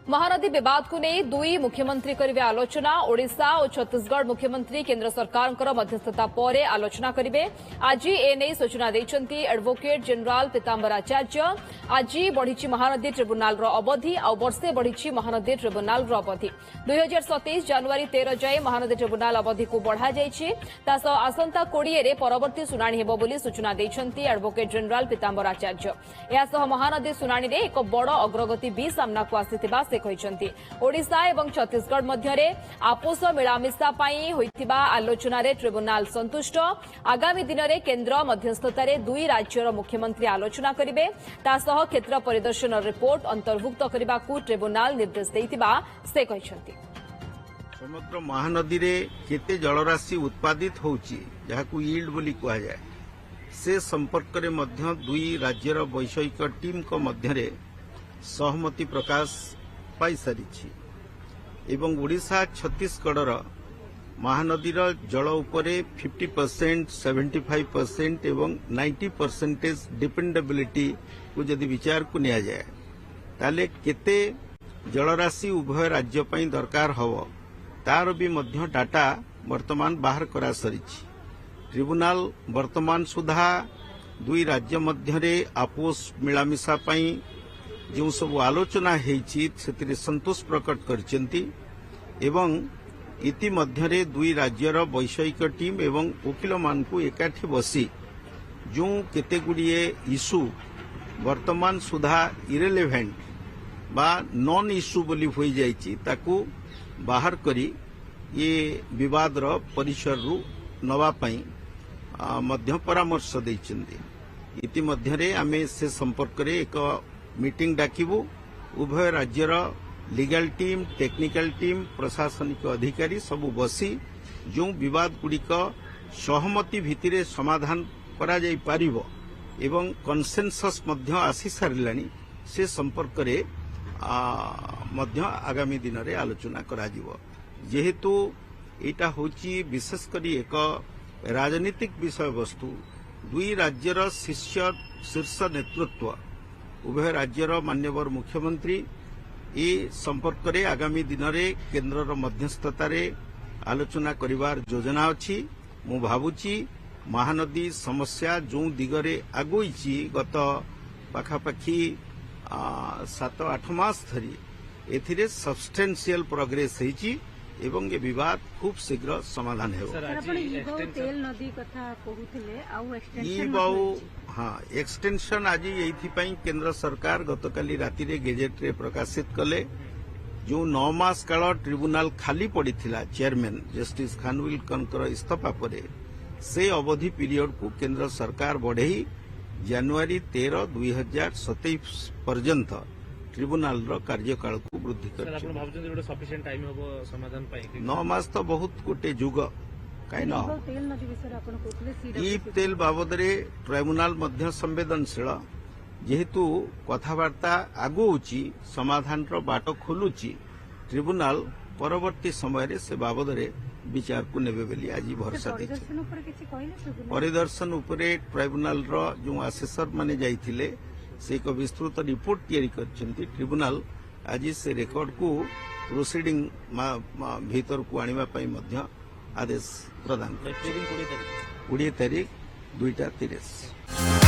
महानदी विवाद को नहीं दुई मुख्यमंत्री करेंगे आलोचना। ओडिशा और छत्तीसगढ़ मुख्यमंत्री केंद्र सरकार मध्यस्थता पर आलोचना करेंगे। आज एने सूचना देते एडवोकेट जनरल पीतांबर आचार्य। आज बढ़ी महानदी ट्रिब्यूनाल अवधि वर्षे बढ़ी महानदी ट्रिब्यूनाल अवधि 2027 जनवरी 13 जाए महानदी ट्रिब्यूनाल अवधि को बढ़ा आसंता 20 परवर्ती शुणाणी हेब बोली सूचना देते एडवोकेट जनरल पीतांबर आचार्य। यह महानदी शुणाणी में एक बड़ अग्रगति भी सामना को आसीथिबा से कहते ओडिशा एवं छत्तीसगढ़ मध्य आपोष मिलामिशा होइथिबा आलोचना रे ट्रिब्यूनाल संतुष्ट। आगामी दिन में केंद्र मध्यस्थतार दुई राज्यर मुख्यमंत्री आलोचना करेंगे। क्षेत्र परिदर्शन रिपोर्ट अंतर्भुक्त करने को ट्रिब्यूनाल निर्देश देइथिबा से कहते। समग्र महानदी रे केते जलराशि उत्पादित होउची जहाकू यील्ड बोली कहा जाए से संपर्क रे मध्य दुई राज्यर वैषयिक टीम को मध्य सहमति प्रकाश पाई सारी एवं ओडिशा छत्तीसगढ़ महानदीर जल उपरे 50%, 75% एवं 90% डिपेंडेबिलिटी को जदि विचार को निया जाए ताले केते जलराशि उभय राज्य पई दरकार हव तार भी मध्य डाटा वर्तमान बाहर करा सरी। ट्रिब्यूनाल वर्तमान सुधा दुई राज्य मध्य आपोष मिलामिशा पई जो सब आलोचना होती संतोष प्रकट करचंती एवं इति मध्य दुई राज्यर वैषयिक टीम एवं वकिल मान को एकाठी बसी जो केते गुड़िए इश्यू वर्तमान सुधा इरेलेवेंट बा नॉन इश्यू बोली होई जाइछि ताकू बाहर करी ये विवाद रो परिसर रु नवा पई मध्य परामर्श दैछन्ती। इति मध्य आमे से संपर्क रे एक मीटिंग डाकिबू। उभय राज्यर लीगल टीम, टेक्निकल टीम, प्रशासनिक अधिकारी सबू बसी जो विवाद गुड़िक सहमति भित्तिरे समाधान करा जाई पारिबो एवं कन्सेंसस मध्य आसी सारिलानी से संपर्क रे मध्य आगामी दिन रे आलोचना करा जिवो। जेहेतु एटा होची विशेषकर एक राजनीतिक विषय वस्तु दुई राज्यर शीर्ष नेतृत्व उभय राज्यर मान्यवर मुख्यमंत्री ए संपर्क रे आगामी दिन रे केंद्र मध्यस्थतार आलोचना करिवार योजना अछि। मु भाबुची महानदी समस्या जो दिगरे आगोइची गत पाखापाखी 7-8 मास धरी एथिरे सब्सटेंशियल प्रोग्रेस होईची एवं ये विवाद खूब शीघ्र समाधान हो। हाँ एक्सटेंशन आज ये केंद्र सरकार गतकाली राति रे गेजेट रे प्रकाशित कले जो 9 मास काल ट्रिब्यूनाल खाली पड़ीथिला चेयरमैन जस्टिस खानविलकर इस्तीफा पर से अवधि पीरियड को केंद्र सरकार बढ़ई जनवरी 13, 2027 पर्यंत ट्रिब्यूनाल कार्यकाल को वृद्धि कर 9 मास तो बहुत गोटे जुग कहीं तेल बाबद ट्रिब्यूनाल मध्य संवेदनशील जेहेतु कथबार्ता आगुची समाधान बाट खोलुची ट्रिब्यूनाल परवर्ती समय से बाबद विचार को नेबे बेली आज भरोसा देछि। परिदर्शन उपरे ट्रिब्यूनाल जो आसेसर माने जाइथिले से एक विस्तृत रिपोर्ट तैयारी करछन्ती। ट्रिब्यूनाल आज से रेकर्ड को प्रोसीडिंग भीतर को आनिबा पई मध्य आदेश प्रदान 20 तारीख 2:30